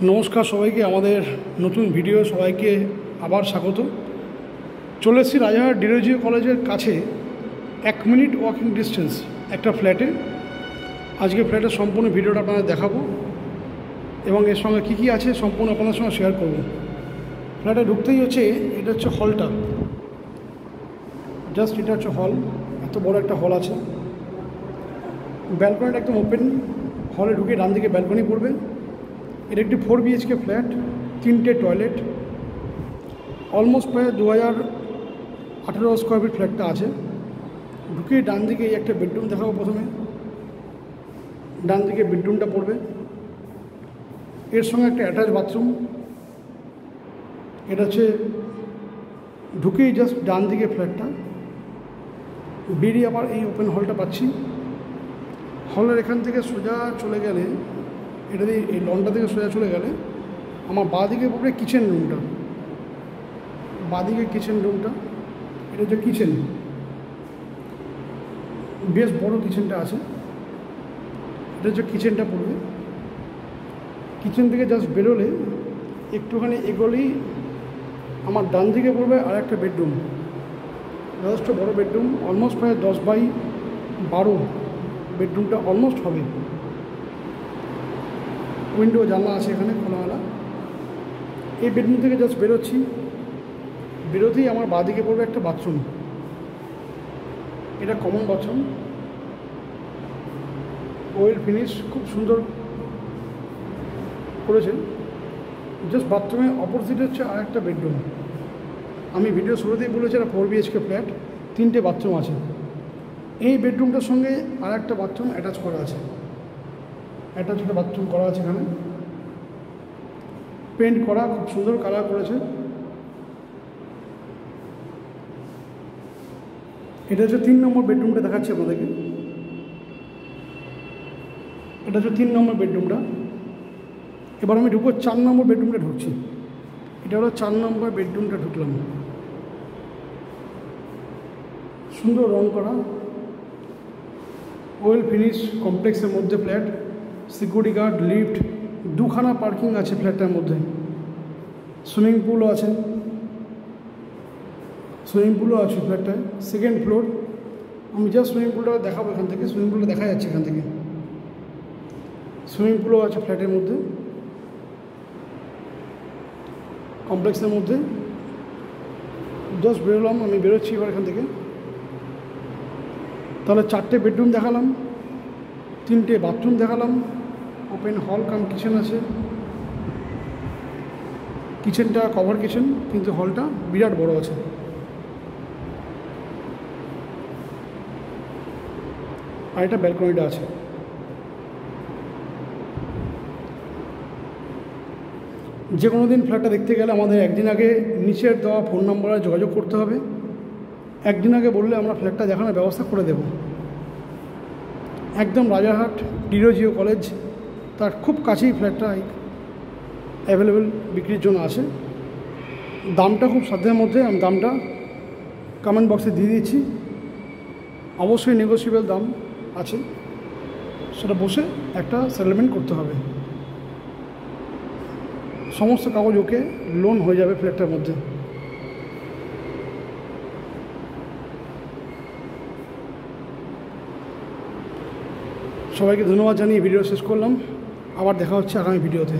নমস্কার সবাইকে, আমাদের নতুন ভিডিও সবাইকে আবার স্বাগত। চলে এসেছি রাজারহাট ডিরোজিও কলেজের কাছে 1 মিনিট ওয়াকিং ডিস্টেন্স একটা ফ্ল্যাটে। আজকে ফ্ল্যাটের সম্পূর্ণ ভিডিওটা আপনাদের দেখাবো এবং এর সঙ্গে কী কী আছে সম্পূর্ণ আপনাদের সঙ্গে শেয়ার করব। ফ্ল্যাটে ঢুকতেই হচ্ছে, এটা হচ্ছে হলটা, জাস্ট এটা হচ্ছে হল। এত বড় একটা হল আছে, ব্যালকনিটা একদম ওপেন। হলে ঢুকে ডান দিকে ব্যালকনি পড়বে। এটা একটি 4 BHK ফ্ল্যাট, 3টে টয়লেট, অলমোস্ট প্রায় 2018 স্কোয়ার ফিট ফ্ল্যাটটা আছে। ঢুকে ডান দিকে এই একটা বেডরুম দেখাবো। প্রথমে ডান দিকে বেডরুমটা পড়বে, এর সঙ্গে একটা অ্যাটাচ বাথরুম। এটা হচ্ছে ঢুকেই জাস্ট ডান দিকে ফ্ল্যাটটা, বেরিয়ে আবার এই ওপেন হলটা পাচ্ছি। হলের এখান থেকে সোজা চলে গেলে, এটা দিয়ে এই লনটা থেকে সোজা চলে গেলে আমার বাঁদিকে পড়বে কিচেন রুমটা। বাঁদিকে কিচেন রুমটা, এটা হচ্ছে কিচেন, বেশ বড় কিচেনটা আছে। এটা হচ্ছে কিচেনটা পড়বে। কিচেন থেকে জাস্ট বেরোলে একটুখানি এগোলেই আমার ডান দিকে পড়বে আর একটা বেডরুম, যথেষ্ট বড় বেডরুম, অলমোস্ট প্রায় 10x12 বেডরুমটা অলমোস্ট হবে। উইন্ডো জানলা আছে এখানে খোলামেলা। এই বেডরুম থেকে জাস্ট বেরোচ্ছি, বেরোতেই আমার বাঁদিকে পড়বে একটা বাথরুম। এটা কমন বাথরুম, ওয়েল ফিনিশ, খুব সুন্দর করেছেন। জাস্ট বাথরুমের অপোজিটে হচ্ছে আর একটা বেডরুম। আমি ভিডিও শুরুতেই বলেছি এটা 4 BHK ফ্ল্যাট, 3টে বাথরুম আছে। এই বেডরুমটার সঙ্গে আর একটা বাথরুম অ্যাটাচ করা আছে, অ্যাটাচ একটা বাথরুম করা আছে। এখানে পেন্ট করা, খুব সুন্দর কালার করেছে। এটা হচ্ছে 3 নম্বর বেডরুমটা দেখাচ্ছি আপনাদেরকে। এটা হচ্ছে 3 নম্বর বেডরুমটা। এবার আমি ঢুকবো 4 নম্বর বেডরুমটা ঢুকছি। এটা হলো 4 নম্বর বেডরুমটা ঢুকলাম। সুন্দর রং করা, ওয়েল ফিনিশ কমপ্লেক্সের মধ্যে ফ্ল্যাট। সিকিউরিটি গার্ড, লিফট, 2খানা পার্কিং আছে ফ্ল্যাটটার মধ্যে। সুইমিং পুলও আছে, সুইমিং পুলও আছে ফ্ল্যাটটায়। 2nd ফ্লোর। আমি জাস্ট সুইমিং পুলটা দেখাবো এখান থেকে। সুইমিং পুলটা দেখা যাচ্ছে এখান থেকে। সুইমিং পুলও আছে ফ্ল্যাটের মধ্যে, কমপ্লেক্সের মধ্যে। জাস্ট বেরোলাম, আমি বেরোচ্ছি এবার এখান থেকে। তাহলে 4টে বেডরুম দেখালাম, 3টে বাথরুম দেখালাম, ওপেন হল কাম কিচেন আছে। কিচেনটা কভার কিচেন, কিন্তু হলটা বিরাট বড় আছে। আর এটা ব্যালকনিটা আছে। যে কোনো দিন ফ্ল্যাটটা দেখতে গেলে আমাদের একদিন আগে নিচের দেওয়া ফোন নম্বরে যোগাযোগ করতে হবে। একদিন আগে বললে আমরা ফ্ল্যাটটা দেখানোর ব্যবস্থা করে দেব। একদম রাজারহাট ডিরোজিও কলেজ, তার খুব কাছেই ফ্ল্যাটটা অ্যাভেলেবেল বিক্রির জন্য আছে। দামটা খুব সাধ্যের মধ্যে, আমি দামটা কমেন্ট বক্সে দিয়ে দিচ্ছি। অবশ্যই নেগোসিয়েবল দাম আছে, সেটা বসে একটা সেটেলমেন্ট করতে হবে। সমস্ত কাগজ ওকে, লোন হয়ে যাবে ফ্ল্যাটটার মধ্যে। সবাইকে ধন্যবাদ জানিয়ে ভিডিও শেষ করলাম। আবার দেখা হচ্ছে আগামী ভিডিওতে।